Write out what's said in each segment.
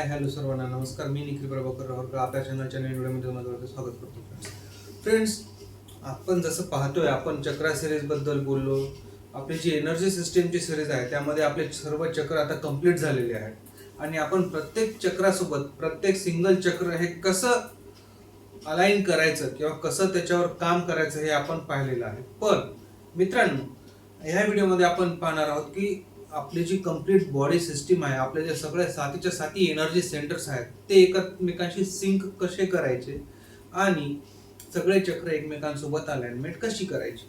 Hello सर्वांना नमस्कार. मी निखिल प्रभाकर रावरकर आपल्या चॅनलच्या नवीन व्हिडिओमध्ये माझं स्वागत करतो. फ्रेंड्स, आपण जसं पाहतोय, आपण चक्रा सिरीजबद्दल बोललो. आपली जी एनर्जी सिस्टीमची सिरीज आहे त्यामध्ये आपले सर्व चक्र आता कंप्लीट झालेले आहेत आणि आपण प्रत्येक चक्रासोबत प्रत्येक सिंगल चक्र हे कसं अलाइन करायचं किंवा कसं त्याच्यावर काम करायचं हे आपण पाहिलेलं आहे. पण मित्रांनो, ह्या व्हिडिओमध्ये आपण पाहणार आहोत की आपली जी कंप्लीट बॉडी सिस्टीम आहे, आपल्या जे सगळ्या साथीच्या साथी एनर्जी सेंटर्स आहेत ते एकमेकांशी सिंक कसे करायचे आणि सगळे चक्र एकमेकांसोबत अलाइनमेंट कशी करायची.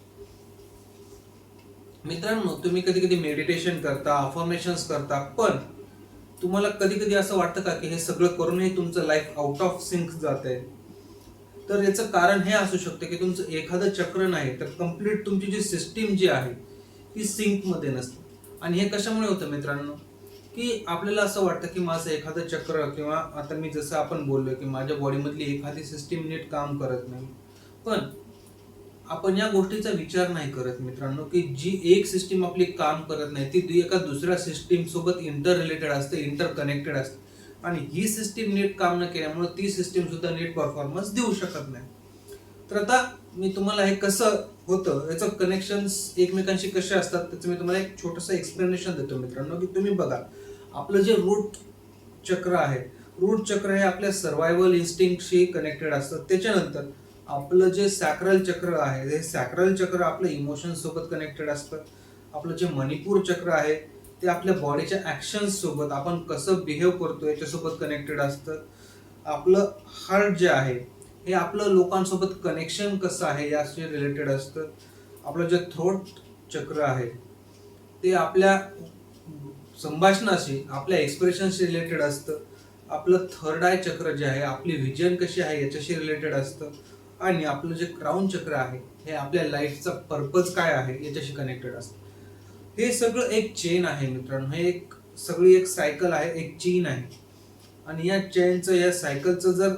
मित्रांनो, तुम्ही कधी कधी मेडिटेशन करता, अफर्मेशन्स करता, पण तुम्हाला कधी कधी असं वाटतं का की हे सगळं करूनही तुमचं लाईफ आउट ऑफ सिंक जात आहे? तर याचं कारण हे असू शकतं की तुमचं एखादं चक्र नाही तर कंप्लीट तुमची जी सिस्टीम जी आहे ती सिंक मध्ये नसते. आणि हे कशामुळे होतं मित्रांनो, की आपल्याला असं वाटतं की माझं एखादं चक्र किंवा आता मी जसं आपण बोललोय की माझ्या बॉडीमधली एखादी सिस्टीम नीट काम करत नाही. पण आपण या गोष्टीचा विचार नाही करत मित्रांनो की जी एक सिस्टीम आपली काम करत नाही ती एका दुसऱ्या सिस्टीम सोबत इंटर रिलेटेड असते, इंटर कनेक्टेड असते आणि ही सिस्टीम नीट काम न केल्यामुळे ती सिस्टीम सुद्धा नीट परफॉर्मन्स देऊ शकत नाही. तर आता मी तुम्हाला हे कसं होतं, याचं कनेक्शन्स एकमेकांशी कसे असतात त्याचं मी तुम्हाला एक छोटंसं एक्सप्लेनेशन देतो मित्रांनो. की तुम्ही बघा, आपलं जे रूट चक्र आहे, रूट चक्र हे आपल्या सर्वायवल इन्स्टिंक्टशी कनेक्टेड असतं. त्याच्यानंतर आपलं जे सॅक्रल चक्र आहे, हे सॅक्रल चक्र आपलं इमोशन्स सोबत कनेक्टेड असतं. आपलं जे मणिपूर चक्र आहे ते आपल्या बॉडीच्या ऍक्शन्स सोबत, आपण कसं बिहेव करतो याच्यासोबत कनेक्टेड असतं. आपलं हार्ट जे आहे हे आपलं लोकांसोबत कनेक्शन कसं आहे याशी रिलेटेड असतं. आपलं जे थ्रोट चक्र आहे ते आपल्या संभाषणाशी, आपल्या एक्सप्रेशनशी रिलेटेड असतं. आपलं थर्ड आय चक्र जे आहे, आपली विजन कशी आहे याच्याशी रिलेटेड असतं. आणि आपलं जे क्राऊन चक्र आहे हे आपल्या लाईफचा पर्पज काय आहे याच्याशी कनेक्टेड असतं. हे सगळं एक चेन आहे मित्रांनो, हे एक सगळी एक सायकल आहे, एक चेन आहे. आणि या चेनचं, या सायकलचं जर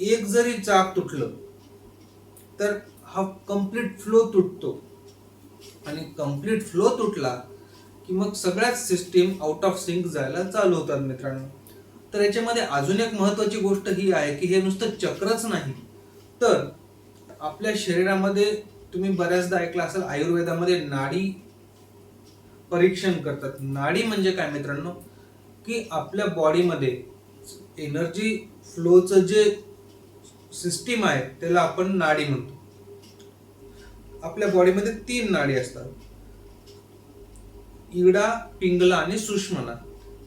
एक जरी चाक तुटलं तर हा कम्प्लीट फ्लो तुटतो आणि कम्प्लीट फ्लो तुटला की मग सगळ्याच सिस्टीम आउट ऑफ सिंक जायला चालू होतात मित्रांनो. तर याच्यामध्ये अजून एक महत्वाची गोष्ट ही आहे की हे नुसतं चक्रच नाही, तर आपल्या शरीरामध्ये तुम्ही बऱ्याचदा ऐकलं असेल, आयुर्वेदामध्ये नाडी परीक्षण करतात. नाडी म्हणजे काय मित्रांनो, की आपल्या बॉडीमध्ये एनर्जी फ्लोचं जे सिस्टीम आहे त्याला आपण नाडी म्हणतो. आपल्या बॉडीमध्ये 3 नाडी असतात, इडा, पिंगला आणि सुषुम्ना.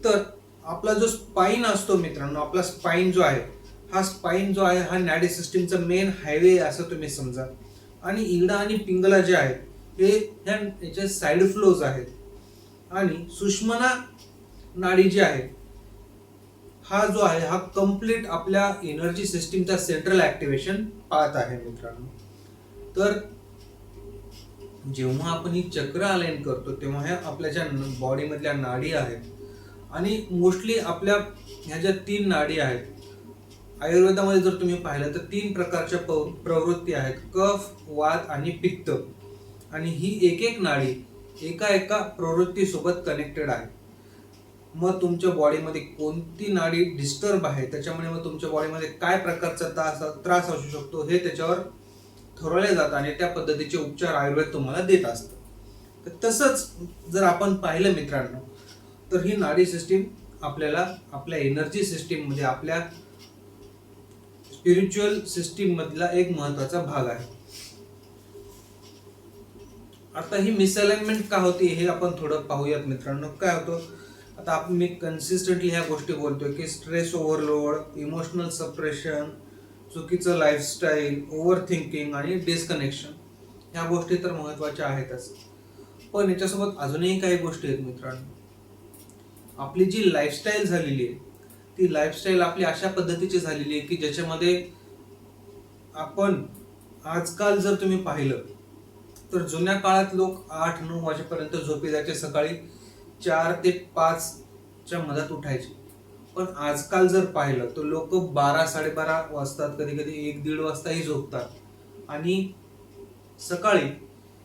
तर आपला जो स्पाइन असतो मित्रांनो, आपला स्पाइन जो आहे, हा स्पाइन जो आहे हा नाडी सिस्टीमचा मेन हायवे असं तुम्ही समजा. आणि इडा आणि पिंगला जे आहेत हे याचे साइड फ्लोज आहेत. आणि सुषुम्ना नाडी जी आहे, हा जो आहे हा कंप्लीट आपल्या एनर्जी सिस्टीमचा सेंट्रल ऍक्टिव्हेशन पाहत आहे मित्रांनो. तर जेव्हा आपण ही चक्र अलाइन करतो तेव्हा ह्या आपल्या ज्या बॉडीमधल्या नाडी आहेत, आणि मोस्टली आपल्या ह्या ज्या 3 नाडी आहेत, आयुर्वेदामध्ये जर तुम्ही पाहिलं तर 3 प्रकारच्या प्रवृत्ती आहेत, कफ, वात आणि पित्त. आणि ही एक एक नाडी एका एका प्रवृत्ती सोबत कनेक्टेड आहे. मग तुमच्या बॉडीमध्ये कोणती नाडी डिस्टर्ब आहे त्याच्यामुळे मग तुमच्या बॉडीमध्ये काय प्रकारचा त्रास असू शकतो हे त्याच्यावर ठरवले जातं आणि त्या पद्धतीचे उपचार आयुर्वेद तुम्हाला देत असतं. तर तसंच जर आपण पाहिलं मित्रांनो, तर ही नाडी सिस्टीम आपल्याला आपल्या एनर्जी सिस्टीम मध्ये, आपल्या स्पिरिच्युअल सिस्टीम मधला एक महत्वाचा भाग आहे. आता ही मिसअलाइनमेंट का होती हे आपण थोडं पाहूयात मित्रांनो. काय होतं, आता आपण मी कन्सिस्टंटली ह्या गोष्टी बोलतोय की स्ट्रेस ओव्हरलोड, इमोशनल सप्रेशन, चुकीचं लाईफस्टाईल, ओव्हर थिंकिंग आणि डिस्कनेक्शन, ह्या गोष्टी तर महत्वाच्या आहेतच. पण याच्यासोबत अजूनही काही गोष्टी आहेत मित्रांनो. आपली जी लाईफस्टाईल झालेली आहे ती लाईफस्टाईल आपली अशा पद्धतीची झालेली आहे की ज्याच्यामध्ये आपण आजकाल जर तुम्ही पाहिलं तर जुन्या काळात लोक 8-9 वाजेपर्यंत झोपी जायचे, सकाळी 4 ते 5 च्या मधात उठायचे. पण आजकाल जर पाहिलं तर लोक 12-12:30 वाजतात, कधी कधी 1-1:30 वाजताही झोपतात आणि सकाळी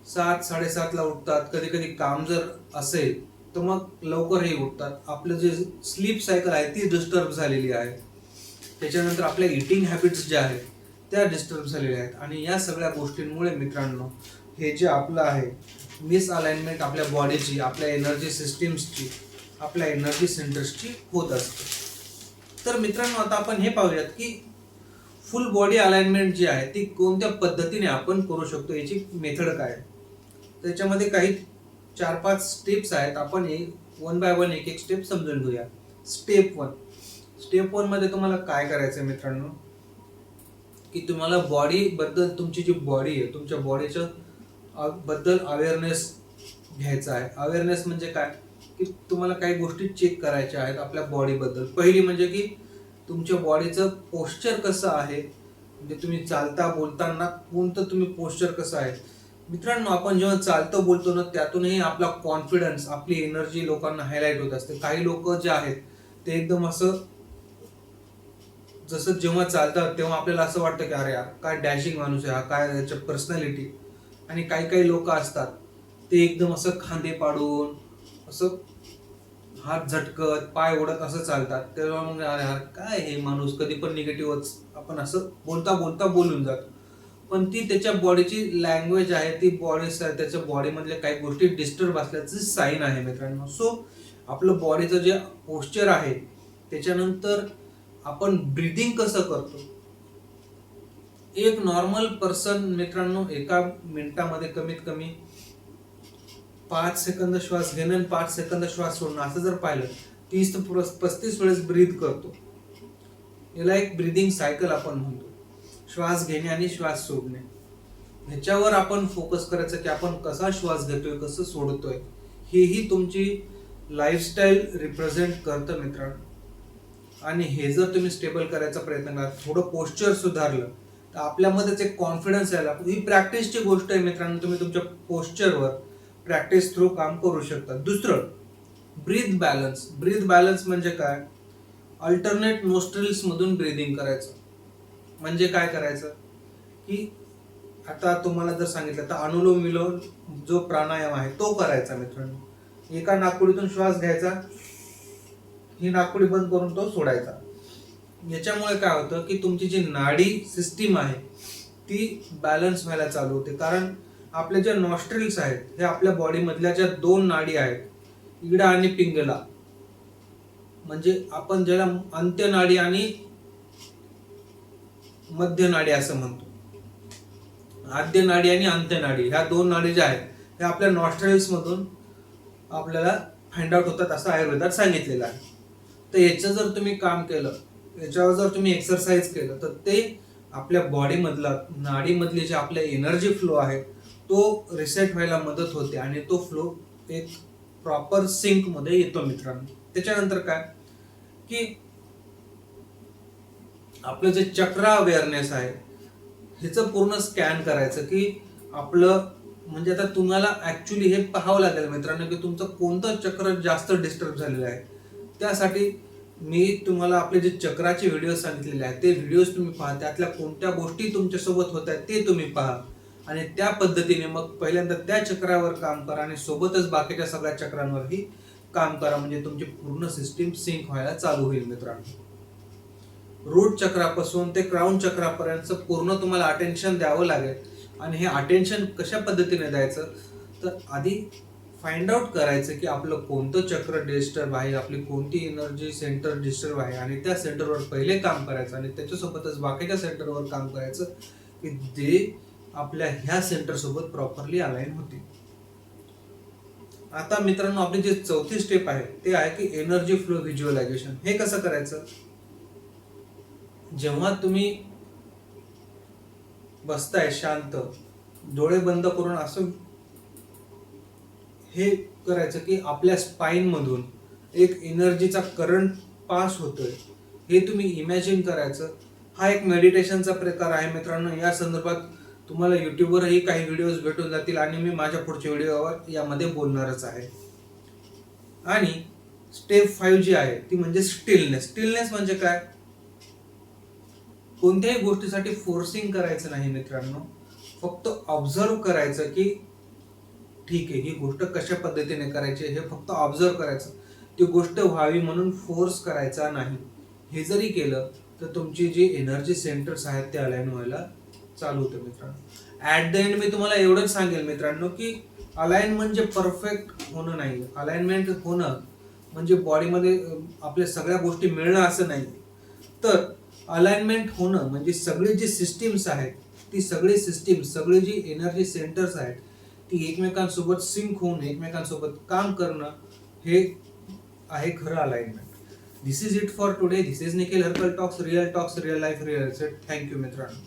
7-7:30 ला उठतात. कधी कधी काम जर असेल तर मग लवकरही उठतात. आपलं जे स्लीप सायकल आहे ती डिस्टर्ब झालेली आहे. त्याच्यानंतर आपल्या इटिंग हॅबिट्स ज्या आहेत त्या डिस्टर्ब झालेल्या आहेत. आणि या सगळ्या गोष्टींमुळे मित्रांनो हे जे आपलं आहे मिसअलाइनमेंट आपल्या बॉडीची, आपल्या एनर्जी सिस्टीम्सची, आपल्या एनर्जी सेंटर्सची होत असते. तर मित्रांनो आता आपण हे पाहूयात की फुल बॉडी अलाइनमेंट जी आहे ती कोणत्या पद्धतीने आपण करू शकतो, याची मेथड काय आहे. त्याच्यामध्ये काही 4-5 स्टेप्स आहेत. आपण हे वन बाय वन एक एक स्टेप समजून घेऊया. स्टेप वन मध्ये तुम्हाला काय करायचं मित्रांनो, की तुम्हाला बॉडी बद्दल, तुमची जी बॉडी आहे तुमच्या बॉडीच्या बद्दल अवेअरनेस घ्यायचा आहे. अवेअरनेस म्हणजे काय, की तुम्हाला काही गोष्टी चेक करायच्या आहेत आपल्या बॉडीबद्दल. पहिली म्हणजे की तुमच्या बॉडीचं पोश्चर कसं आहे, म्हणजे तुम्ही चालता बोलताना कोणतं तुम्ही पोश्चर कसं आहे. मित्रांनो आपण जेव्हा चालतो बोलतो ना त्यातूनही आपला कॉन्फिडन्स, आपली एनर्जी लोकांना हायलाइट होत असते. काही लोक जे आहेत ते एकदम असं, जसं जेव्हा चालतात तेव्हा आपल्याला असं वाटतं की अरे यार काय डॅशिंग माणूस आहे हा, काय याच्या पर्सनॅलिटी. आणि काही काही लोक असतात ते एकदम असं खांदे पाडून, असं हात झटकत, पाय ओढत असं चालतात. तेव्हा मग अरे यार काय हे माणूस, कधी पण निगेटिव्हच आपण असं बोलता बोलता बोलून जातो. पण ती त्याच्या बॉडीची लँग्वेज आहे, ती बॉडी त्याच्या बॉडीमधल्या काही गोष्टी डिस्टर्ब असल्याची साईन आहे मित्रांनो. सो आपलं बॉडीचं जे पोश्चर आहे, त्याच्यानंतर आपण ब्रीदिंग कसं करतो. एक नॉर्मल पर्सन मित्रांनो एका मिनिटामध्ये कमीत कमी 5 सेकंद श्वास घेणं आणि 5 सेकंद श्वास सोडणं, असं जर पाहिलं 30 ते 35 वेळेस ब्रीद करतो. याला एक ब्रीदिंग सायकल आपण म्हणतो. श्वास घेणे आणि श्वास सोडणे, ह्याच्यावर आपण फोकस करायचं की आपण कसा श्वास घेतोय, कसं सोडतोय. हेही तुमची लाईफस्टाईल रिप्रेझेंट करतं मित्रांनो. आणि हे जर तुम्ही स्टेबल करायचा प्रयत्न करा, थोडं पोश्चर सुधारलं तर आपल्यामध्येच एक कॉन्फिडन्स यायला. ही प्रॅक्टिसची गोष्ट आहे मित्रांनो. तुम्ही तुमच्या पोश्चरवर प्रॅक्टिस थ्रू काम करू शकता. दुसरं, ब्रीथ बॅलन्स. ब्रीथ बॅलन्स म्हणजे काय, अल्टरनेट नोस्ट्रिल्स मधून ब्रीदिंग करायचं. म्हणजे काय करायचं की आता तुम्हाला जर सांगितलं तर अनुलोम विलोम जो प्राणायाम आहे तो करायचा मित्रांनो. एका नाकपुडीतून श्वास घ्यायचा, ही नाकपुडी बंद करून तो सोडायचा. याच्यामुळे काय होतं की तुमची जी नाडी सिस्टीम आहे ती बॅलन्स व्हायला चालू होते. कारण आपल्या ज्या नॉस्ट्रिल्स आहेत हे आपल्या बॉडी मधल्या ज्या 2 नाडी आहेत, इडा आणि पिंगला, म्हणजे आपण ज्याला अंत्यनाडी आणि मध्य नाडी असं म्हणतो. आद्य नाडी आणि अंत्यनाडी ह्या 2 नाडी ज्या आहेत ह्या आपल्या नॉस्ट्रिल्स मधून आपल्याला फाइंड आउट होतात असं आयुर्वेदात सांगितलेलं आहे. तर याचं जर तुम्ही काम केलं, याच्यावर जर तुम्ही एक्सरसाइज केलं तर ते आपल्या बॉडी मधला, नाडी मधली जे आपल्या एनर्जी फ्लो आहे तो रिसेट व्हायला मदत होते आणि तो फ्लो एक प्रॉपर सिंक मध्ये येतो मित्रांनो. त्याच्यानंतर काय की आपलं जे चक्रा अवेअरनेस आहे ह्याचं पूर्ण स्कॅन करायचं की आपलं, म्हणजे आता तुम्हाला ऍक्च्युली हे पाहावं लागेल मित्रांनो की तुमचं कोणतं चक्र जास्त डिस्टर्ब झालेलं आहे. त्यासाठी मी तुम्हाला आपले जे चक्राचे व्हिडिओ सांगितलेले आहेत ते व्हिडिओज तुम्ही पहा, त्यातल्या कोणत्या गोष्टी तुमच्यासोबत होत आहेत ते तुम्ही पहा आणि त्या पद्धतीने मग पहिल्यांदा त्या चक्रावर काम करा आणि सोबतच बाकीच्या सगळ्या चक्रांवरही काम करा. म्हणजे तुमची पूर्ण सिस्टीम सिंक व्हायला चालू होईल मित्रांनो. रूट चक्रापासून ते क्राउन चक्रापर्यंत पूर्ण तुम्हाला अटेन्शन द्यावं लागेल. आणि हे अटेन्शन कशा पद्धतीने द्यायचं, तर आधी फाइंड आउट करायचं की आपलं कोणतं चक्र डिस्टर्ब आहे, आपली कोणती एनर्जी सेंटर डिस्टर्ब आहे आणि त्या सेंटरवर पहिले काम करायचं आणि त्याच्यासोबतच बाकीच्या सेंटरवर काम करायचं की जे आपल्या ह्या सेंटर सोबत प्रॉपरली अलाइन होते. आता मित्रांनो आपली जी चौथी स्टेप आहे ते आहे की एनर्जी फ्लो व्हिज्युअलायझेशन. हे कसं करायचं, जेव्हा तुम्ही बसताय शांत डोळे बंद करून असं हे करायचं की आपल्या स्पाइन मधून एक एनर्जीचा करंट पास होतोय, हे तुम्ही इमॅजिन करायचं. हा एक मेडिटेशनचा प्रकार आहे मित्रांनो. या संदर्भात तुम्हाला युट्यूबवरही काही व्हिडिओज भेटून जातील आणि मी माझ्या पुढच्या व्हिडिओवर यामध्ये बोलणारच आहे. आणि स्टेप 5 जी आहे ती म्हणजे स्टिलनेस. स्टिलनेस म्हणजे काय, कोणत्याही गोष्टीसाठी फोर्सिंग करायचं नाही मित्रांनो. फक्त ऑब्झर्व करायचं की ठीक आहे, ही गोष्ट कशा पद्धतीने करायची हे फक्त ऑब्झर्व करायचं, ती गोष्ट व्हावी म्हणून फोर्स करायचा नाही. हे जरी केलं तर तुमची जी एनर्जी सेंटर्स आहेत ते अलाइन व्हायला चालू होतं मित्रांनो. ऍट द एंड मी तुम्हाला एवढंच सांगेल मित्रांनो की अलाइन म्हणजे परफेक्ट होणं नाही. अलाइनमेंट होणं म्हणजे बॉडीमध्ये आपल्या सगळ्या गोष्टी मिळणं असं नाही. तर अलाइनमेंट होणं म्हणजे सगळी जी सिस्टीम्स आहेत, ती सगळी सिस्टीम, सगळी जी एनर्जी सेंटर्स आहेत ती एकमेकांसोबत सिंक होऊन एकमेकांसोबत काम करणं, हे आहे खरं alignment. This is it for today. This is Nikhil Harkal talks, real life real set. Thank you मित्रांनो.